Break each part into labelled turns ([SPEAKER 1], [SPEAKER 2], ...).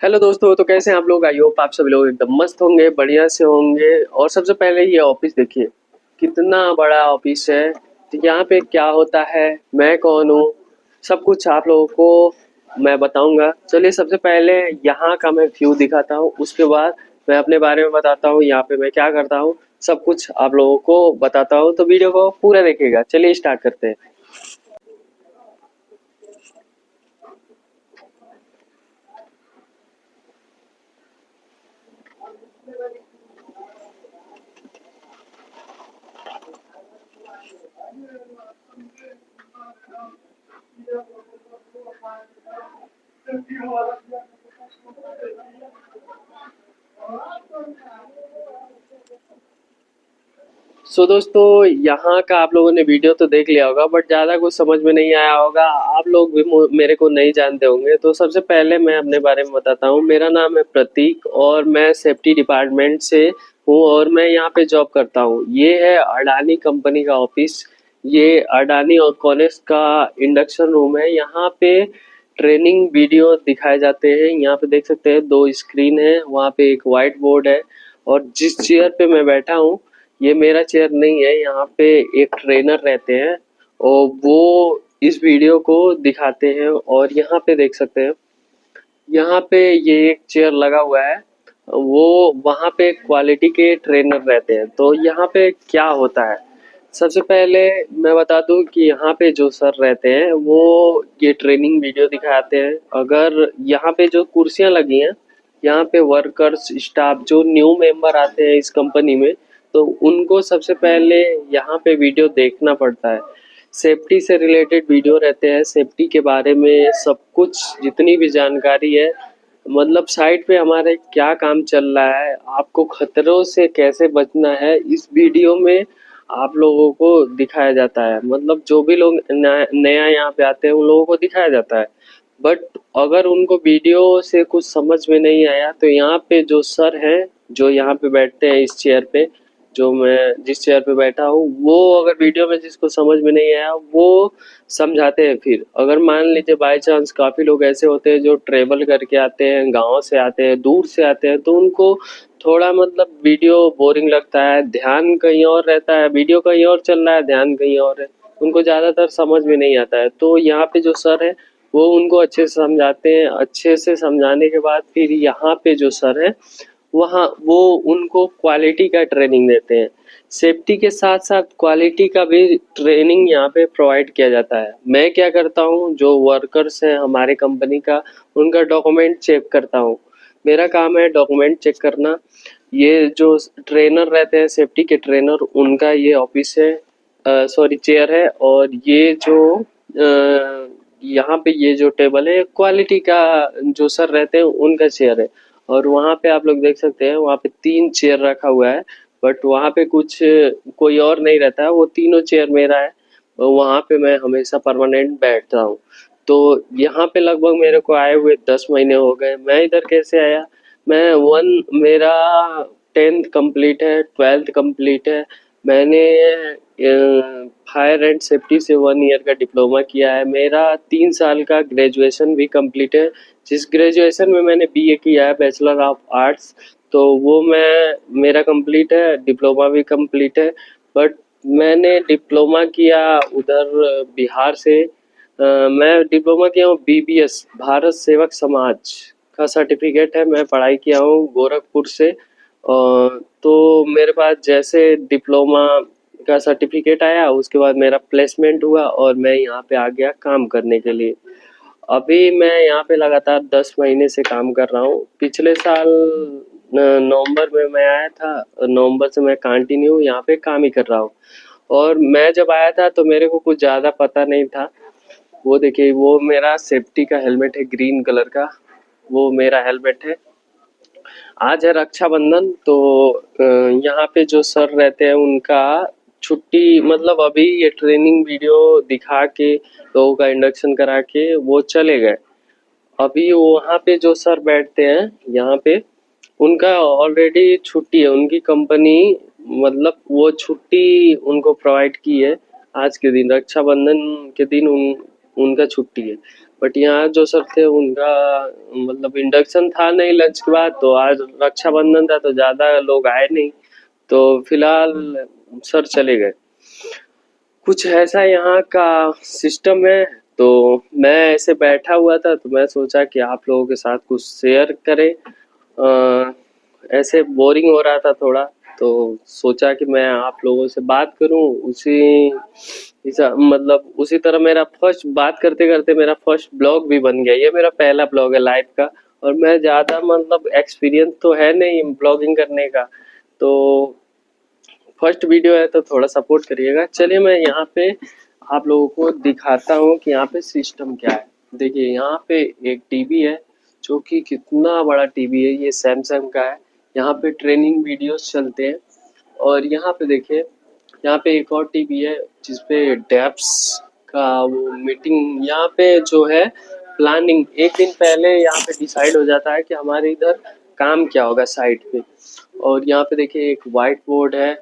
[SPEAKER 1] Hello दोस्तों, तो कैसे हैं आप लोग। आई होप आप सभी लोग एकदम मस्त होंगे, बढ़िया से होंगे। और सबसे पहले ये ऑफिस देखिए, कितना बड़ा ऑफिस है। तो यहाँ पे क्या होता है, मैं कौन हूँ, सब कुछ आप लोगों को मैं बताऊंगा। चलिए सबसे पहले यहाँ का मैं व्यू दिखाता हूँ, उसके बाद मैं अपने बारे में बताता हूँ, यहाँ पे मैं क्या करता हूँ, सब कुछ आप लोगों को बताता हूँ। तो वीडियो को पूरा देखिएगा। चलिए स्टार्ट करते हैं। दोस्तों, यहाँ का आप लोगों ने वीडियो तो देख लिया होगा, बट ज़्यादा कुछ समझ में नहीं आया होगा। आप लोग भी मेरे को नहीं जानते होंगे। तो सबसे पहले मैं अपने बारे में बताता हूँ। मेरा नाम है प्रतीक और मैं सेफ्टी डिपार्टमेंट से हूँ और मैं यहाँ पे जॉब करता हूँ। ये है अडानी कंपनी का ऑफिस। ये अडानी और कॉलेज का इंडक्शन रूम है। यहाँ पे ट्रेनिंग वीडियो दिखाए जाते हैं। यहाँ पे देख सकते हैं दो स्क्रीन है, वहाँ पे एक वाइट बोर्ड है। और जिस चेयर पे मैं बैठा हूँ, ये मेरा चेयर नहीं है। यहाँ पे एक ट्रेनर रहते हैं और वो इस वीडियो को दिखाते हैं। और यहाँ पे देख सकते हैं, यहाँ पे ये एक चेयर लगा हुआ है। वो वहाँ पे क्वालिटी के ट्रेनर रहते हैं। तो यहाँ पे क्या होता है, सबसे पहले मैं बता दूं कि यहाँ पे जो सर रहते हैं वो ये ट्रेनिंग वीडियो दिखाते हैं। अगर यहाँ पे जो कुर्सियाँ लगी हैं, यहाँ पे वर्कर्स स्टाफ जो न्यू मेंबर आते हैं इस कंपनी में, तो उनको सबसे पहले यहाँ पे वीडियो देखना पड़ता है। सेफ्टी से रिलेटेड वीडियो रहते हैं, सेफ्टी के बारे में सब कुछ जितनी भी जानकारी है, मतलब साइट पे हमारे क्या काम चल रहा है, आपको खतरों से कैसे बचना है, इस वीडियो में आप लोगों को दिखाया जाता है। मतलब जो भी लोग नया यहाँ पे आते हैं उन लोगों को दिखाया जाता है। बट अगर उनको वीडियो से कुछ समझ में नहीं आया तो यहाँ पे जो सर हैं, जो यहाँ पे बैठते हैं इस चेयर पे, जो मैं जिस चेयर पे बैठा हूँ, वो अगर वीडियो में जिसको समझ में नहीं आया वो समझाते हैं। फिर अगर मान लीजिए बाय चांस काफ़ी लोग ऐसे होते हैं जो ट्रेवल करके आते हैं, गाँव से आते हैं, दूर से आते हैं, तो उनको थोड़ा मतलब वीडियो बोरिंग लगता है, ध्यान कहीं और रहता है, वीडियो कहीं और चल रहा है, ध्यान कहीं और है, उनको ज़्यादातर समझ में नहीं आता है। तो यहाँ पे जो सर है वो उनको अच्छे से समझाते हैं। अच्छे से समझाने के बाद फिर यहाँ पे जो सर है वहाँ वो उनको क्वालिटी का ट्रेनिंग देते हैं। सेफ्टी के साथ साथ क्वालिटी का भी ट्रेनिंग यहाँ पे प्रोवाइड किया जाता है। मैं क्या करता हूँ, जो वर्कर्स हैं हमारे कंपनी का, उनका डॉक्यूमेंट चेक करता हूँ। मेरा काम है डॉक्यूमेंट चेक करना। ये जो ट्रेनर रहते हैं, सेफ्टी के ट्रेनर, उनका ये ऑफिस है, सॉरी चेयर है। और ये जो यहाँ पे ये जो टेबल है, क्वालिटी का जो सर रहते हैं उनका चेयर है। और वहाँ पे आप लोग देख सकते हैं, वहाँ पे 3 चेयर रखा हुआ है। बट वहाँ पे कुछ कोई और नहीं रहता है, वो तीनों चेयर मेरा है और वहाँ पे मैं हमेशा परमानेंट बैठता हूँ। तो यहाँ पे लगभग मेरे को आए हुए 10 महीने हो गए। मैं इधर कैसे आया, मैं वन मेरा 10th कंप्लीट है, 12th कंप्लीट है। मैंने फायर एंड सेफ्टी से 1 ईयर का डिप्लोमा किया है। मेरा 3 साल का ग्रेजुएशन भी कंप्लीट है, जिस ग्रेजुएशन में मैंने बीए किया है, बैचलर ऑफ आर्ट्स, तो वो मैं मेरा कंप्लीट है, डिप्लोमा भी कंप्लीट है। बट मैंने डिप्लोमा किया उधर बिहार से। मैं डिप्लोमा किया हूँ बीबीएस, भारत सेवक समाज का सर्टिफिकेट है। मैं पढ़ाई किया हूँ गोरखपुर से। तो मेरे पास जैसे डिप्लोमा का सर्टिफिकेट आया, उसके बाद मेरा प्लेसमेंट हुआ और मैं यहाँ पे आ गया काम करने के लिए। अभी मैं यहाँ पे लगातार 10 महीने से काम कर रहा हूँ। पिछले साल नवंबर में मैं आया था, नवंबर से मैं कंटिन्यू यहाँ पे काम ही कर रहा हूँ। और मैं जब आया था तो मेरे को कुछ ज़्यादा पता नहीं था। वो देखिए, वो मेरा सेफ्टी का हेलमेट है ग्रीन कलर का, वो मेरा हेलमेट है। आज है रक्षाबंधन, तो यहाँ पे जो सर रहते हैं उनका छुट्टी, मतलब अभी ये ट्रेनिंग वीडियो दिखा के लोगों का इंडक्शन करा के वो चले गए। अभी वहाँ पे जो सर बैठते हैं यहाँ पे, उनका ऑलरेडी छुट्टी है, उनकी कंपनी मतलब वो छुट्टी उनको प्रोवाइड की है। आज के दिन रक्षाबंधन के दिन उनका छुट्टी है। बट यहाँ जो सर थे उनका मतलब इंडक्शन था नहीं लंच के बाद, तो आज रक्षाबंधन था तो ज़्यादा लोग आए नहीं, तो फिलहाल सर चले गए। कुछ ऐसा यहाँ का सिस्टम है। तो मैं ऐसे बैठा हुआ था तो मैं सोचा कि आप लोगों के साथ कुछ शेयर करें। ऐसे बोरिंग हो रहा था थोड़ा, तो सोचा कि मैं आप लोगों से बात करूं। मतलब उसी तरह मेरा फर्स्ट बात करते करते मेरा फर्स्ट ब्लॉग भी बन गया। ये मेरा पहला ब्लॉग है लाइव का, और मैं ज़्यादा मतलब एक्सपीरियंस तो है नहीं ब्लॉगिंग करने का, तो फर्स्ट वीडियो है तो थोड़ा सपोर्ट करिएगा। चलिए मैं यहाँ पे आप लोगों को दिखाता हूँ कि यहाँ पे सिस्टम क्या है। देखिए यहाँ पे एक टीवी है, जो कि कितना बड़ा टीवी है, ये सैमसंग का है। यहाँ पे ट्रेनिंग वीडियोस चलते हैं। और यहाँ पे देखिए, यहाँ पे एक और टीवी है जिसपे डेप्स का वो मीटिंग, यहाँ पे जो है प्लानिंग एक दिन पहले यहाँ पे डिसाइड हो जाता है कि हमारे इधर काम क्या होगा साइट पे। और यहाँ पे देखिए एक वाइट बोर्ड है,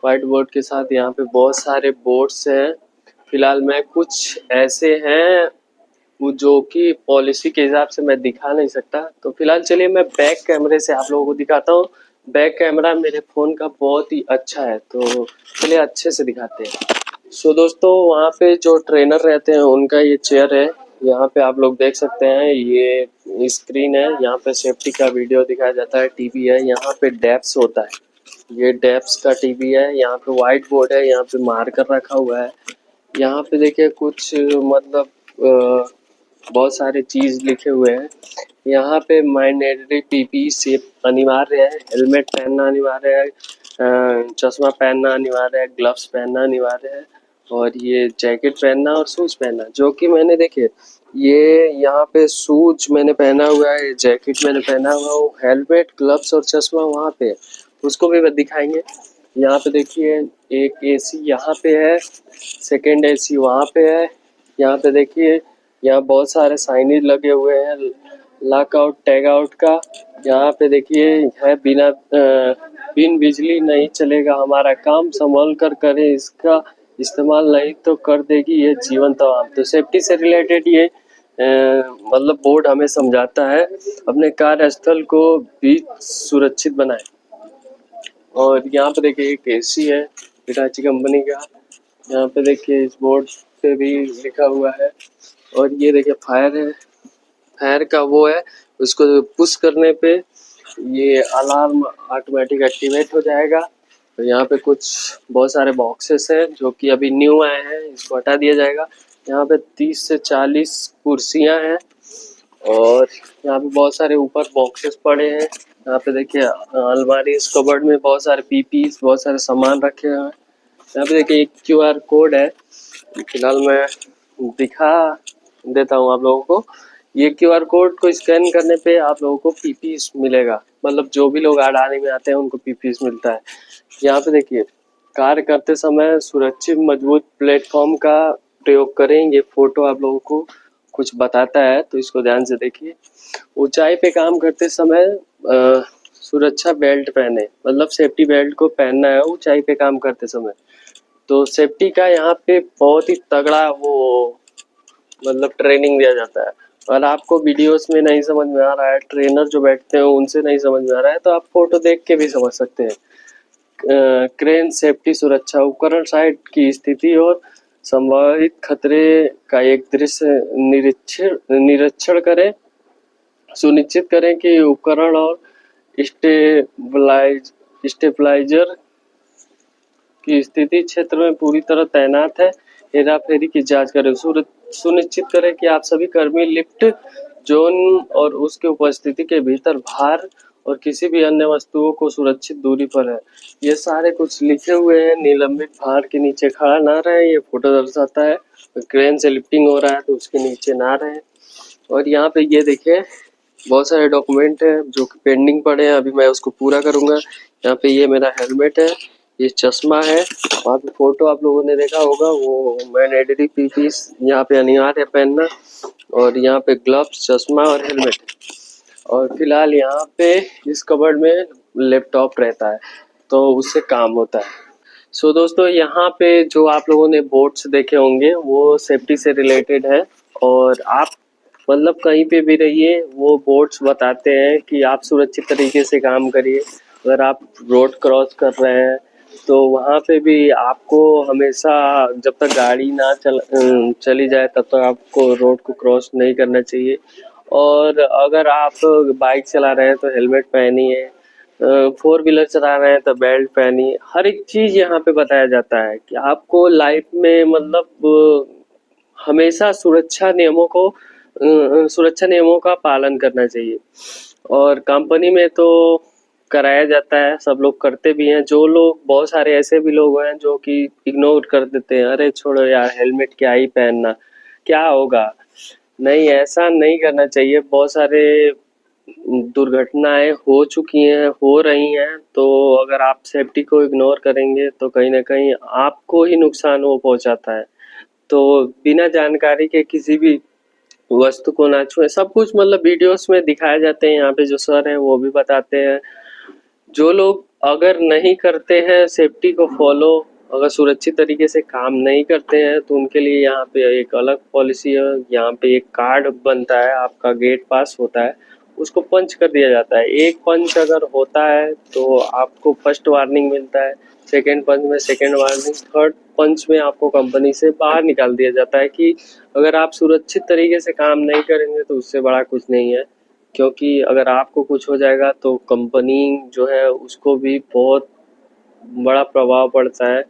[SPEAKER 1] वाइट बोर्ड के साथ यहाँ पे बहुत सारे बोर्ड्स हैं। फिलहाल मैं कुछ ऐसे हैं वो जो कि पॉलिसी के हिसाब से मैं दिखा नहीं सकता, तो फिलहाल चलिए मैं बैक कैमरे से आप लोगों को दिखाता हूँ। बैक कैमरा मेरे फ़ोन का बहुत ही अच्छा है, तो चलिए अच्छे से दिखाते हैं। सो दोस्तों, वहाँ पे जो ट्रेनर रहते हैं उनका ये चेयर है। यहाँ पे आप लोग देख सकते हैं, ये स्क्रीन है, यहाँ पे सेफ्टी का वीडियो दिखाया जाता है। टीवी है, यहाँ पे डेप्स होता है, ये डेप्स का टीवी है। यहाँ पे वाइट बोर्ड है, यहाँ पे मार्कर रखा हुआ है। यहाँ पे देखिए कुछ मतलब बहुत सारे चीज़ लिखे हुए हैं। यहाँ पे मैंडेटरी पीपी से अनिवार्य है, हेलमेट पहनना अनिवार्य है, चश्मा पहनना अनिवार्य है, ग्लव्स पहनना अनिवार्य है, और ये जैकेट पहनना और शूज़ पहनना, जो कि मैंने देखिए ये यहाँ पे शूज मैंने पहना हुआ है, जैकेट मैंने पहना हुआ है, हेलमेट, ग्लव्स और चश्मा वहाँ पे है, उसको भी दिखाएंगे। यहाँ पे देखिए एक एसी यहाँ पे है, सेकेंड एसी वहाँ पे है। यहाँ पे देखिए, यहाँ बहुत सारे साइनेज लगे हुए हैं लॉकआउट टैग आउट का। यहाँ पे देखिए है बिन बिजली नहीं चलेगा हमारा काम, संभल कर करें इसका इस्तेमाल, नहीं तो कर देगी ये जीवन तमाम। तो सेफ्टी से रिलेटेड ये मतलब बोर्ड हमें समझाता है अपने कार्यस्थल को भी सुरक्षित बनाए। और यहाँ पे देखिए एक एसी है हिटाची कंपनी का, यहाँ पे देखिए इस बोर्ड पे भी लिखा हुआ है। और ये देखिए फायर है, फायर का वो है, उसको पुश करने पे ये अलार्म ऑटोमेटिक एक्टिवेट हो जाएगा। तो यहाँ पे कुछ बहुत सारे बॉक्सेस हैं जो कि अभी न्यू आए हैं, इसको हटा दिया जाएगा। यहाँ पे 30 से 40 कुर्सियाँ हैं, और यहाँ पे बहुत सारे ऊपर बॉक्सेस पड़े हैं। यहाँ पे देखिए अलमारी, इस कबर्ड में बहुत सारे पीपीस, बहुत सारे सामान रखे हुए हैं। यहाँ पे देखिए एक क्यूआर कोड है, फिलहाल मैं दिखा देता हूँ आप लोगों को। ये क्यूआर कोड को स्कैन करने पे आप लोगों को पीपीस मिलेगा, मतलब जो भी लोग अडानी में आते हैं उनको पीपीस मिलता है। यहाँ पे देखिए कार्य करते समय सुरक्षित मजबूत प्लेटफॉर्म का प्रयोग करें, ये फोटो आप लोगों को कुछ बताता है, तो इसको ध्यान से देखिए। ऊंचाई पे काम करते समय सुरक्षा बेल्ट पहने, मतलब सेफ्टी बेल्ट को पहनना है ऊंचाई पे काम करते समय। तो सेफ्टी का यहाँ पे बहुत ही तगड़ा वो मतलब ट्रेनिंग दिया जाता है। और आपको वीडियोस में नहीं समझ में आ रहा है, ट्रेनर जो बैठते हैं उनसे नहीं समझ में आ रहा है, तो आप फोटो देख के भी समझ सकते हैं। क्रेन सेफ्टी सुरक्षा उपकरण साइट की स्थिति और संभावित खतरे का एक दृश्य निरीक्षण करें, सुनिश्चित करें कि उपकरण और स्टेबलाइजर की स्थिति क्षेत्र में पूरी तरह तैनात है। हेरा फेरी की जांच करें, सुनिश्चित करें कि आप सभी कर्मी लिफ्ट जोन और उसके उपस्थिति के भीतर भार और किसी भी अन्य वस्तुओं को सुरक्षित दूरी पर है। ये सारे कुछ लिखे हुए हैं। निलंबित भार के नीचे खड़ा ना रहे, ये फोटो दर्शाता है। क्रेन से लिफ्टिंग हो रहा है तो उसके नीचे ना रहे। और यहाँ पे ये देखिए बहुत सारे डॉक्यूमेंट है जो कि पेंडिंग पड़े हैं, अभी मैं उसको पूरा करूँगा। यहाँ पे ये मेरा हेलमेट है, ये चश्मा है, वहाँ पे फोटो आप लोगों ने देखा होगा, वो मैंडेटरी पीपीस यहाँ पे अनिवार्य है पहनना। और यहाँ पे ग्लव्स, चश्मा और हेलमेट। और फिलहाल यहाँ पे इस कबर्ड में लैपटॉप रहता है, तो उससे काम होता है। सो दोस्तों, यहाँ पे जो आप लोगों ने बोर्ड्स देखे होंगे वो सेफ्टी से रिलेटेड है, और आप मतलब कहीं पे भी रहिए वो बोर्ड्स बताते हैं कि आप सुरक्षित तरीके से काम करिए। अगर आप रोड क्रॉस कर रहे हैं तो वहाँ पे भी आपको हमेशा जब तक गाड़ी ना चली जाए तब तक आपको रोड को क्रॉस नहीं करना चाहिए। और अगर आप बाइक चला रहे हैं तो हेलमेट पहनिए, फोर व्हीलर चला रहे हैं तो बेल्ट पहनिए। हर एक चीज़ यहाँ पे बताया जाता है कि आपको लाइफ में मतलब हमेशा सुरक्षा नियमों का पालन करना चाहिए। और कंपनी में तो कराया जाता है, सब लोग करते भी हैं। जो लोग, बहुत सारे ऐसे भी लोग हैं जो कि इग्नोर कर देते हैं, अरे छोड़ो यार हेलमेट क्या ही पहनना, क्या होगा। नहीं, ऐसा नहीं करना चाहिए। बहुत सारे दुर्घटनाएं हो चुकी हैं, हो रही हैं। तो अगर आप सेफ्टी को इग्नोर करेंगे तो कहीं ना कहीं आपको ही नुकसान वो पहुंचाता है। तो बिना जानकारी के किसी भी वस्तु को ना छुए। सब कुछ मतलब वीडियोस में दिखाए जाते हैं, यहाँ पे जो सर हैं वो भी बताते हैं। जो लोग अगर नहीं करते हैं सेफ्टी को फॉलो, अगर सुरक्षित तरीके से काम नहीं करते हैं तो उनके लिए यहाँ पे एक अलग पॉलिसी है। यहाँ पे एक कार्ड बनता है, आपका गेट पास होता है, उसको पंच कर दिया जाता है। एक पंच अगर होता है तो आपको फर्स्ट वार्निंग मिलता है, सेकेंड पंच में सेकेंड वार्निंग, थर्ड पंच में आपको कंपनी से बाहर निकाल दिया जाता है कि अगर आप सुरक्षित तरीके से काम नहीं करेंगे तो उससे बड़ा कुछ नहीं है। क्योंकि अगर आपको कुछ हो जाएगा तो कंपनी जो है उसको भी बहुत बड़ा प्रभाव पड़ता है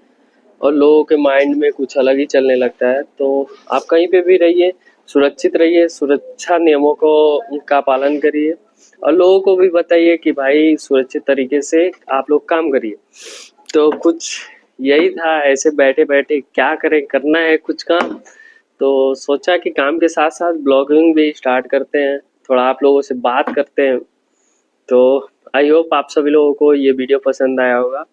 [SPEAKER 1] और लोगों के माइंड में कुछ अलग ही चलने लगता है। तो आप कहीं पे भी रहिए, सुरक्षित रहिए, सुरक्षा नियमों को का पालन करिए और लोगों को भी बताइए कि भाई सुरक्षित तरीके से आप लोग काम करिए। तो कुछ यही था, ऐसे बैठे बैठे क्या करें, करना है कुछ काम, तो सोचा कि काम के साथ साथ ब्लॉगिंग भी स्टार्ट करते हैं, थोड़ा आप लोगों से बात करते हैं। तो आई होप आप सभी लोगों को ये वीडियो पसंद आया होगा।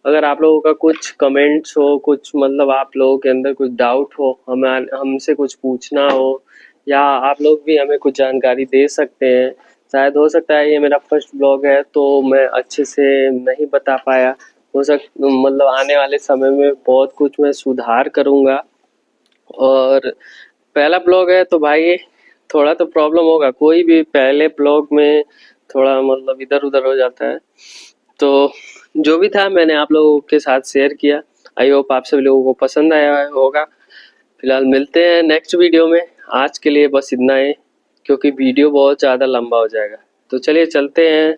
[SPEAKER 1] अगर आप लोगों का कुछ कमेंट्स हो, कुछ मतलब आप लोगों के अंदर कुछ डाउट हो, हमें हमसे कुछ पूछना हो, या आप लोग भी हमें कुछ जानकारी दे सकते हैं। शायद हो सकता है ये मेरा फर्स्ट ब्लॉग है तो मैं अच्छे से नहीं बता पाया, मतलब आने वाले समय में बहुत कुछ मैं सुधार करूँगा। और पहला ब्लॉग है तो भाई थोड़ा तो प्रॉब्लम होगा, कोई भी पहले ब्लॉग में थोड़ा मतलब इधर उधर हो जाता है। तो जो भी था मैंने आप लोगों के साथ शेयर किया। आई होप आप सभी लोगों को पसंद आया होगा। फिलहाल मिलते हैं नेक्स्ट वीडियो में। आज के लिए बस इतना ही, क्योंकि वीडियो बहुत ज़्यादा लंबा हो जाएगा। तो चलिए चलते हैं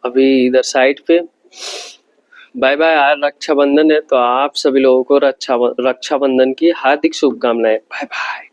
[SPEAKER 1] अभी इधर साइड पे। Bye bye. आज रक्षाबंधन है तो आप सभी लोगों को रक्षाबंधन की हार्दिक शुभकामनाएं। Bye bye.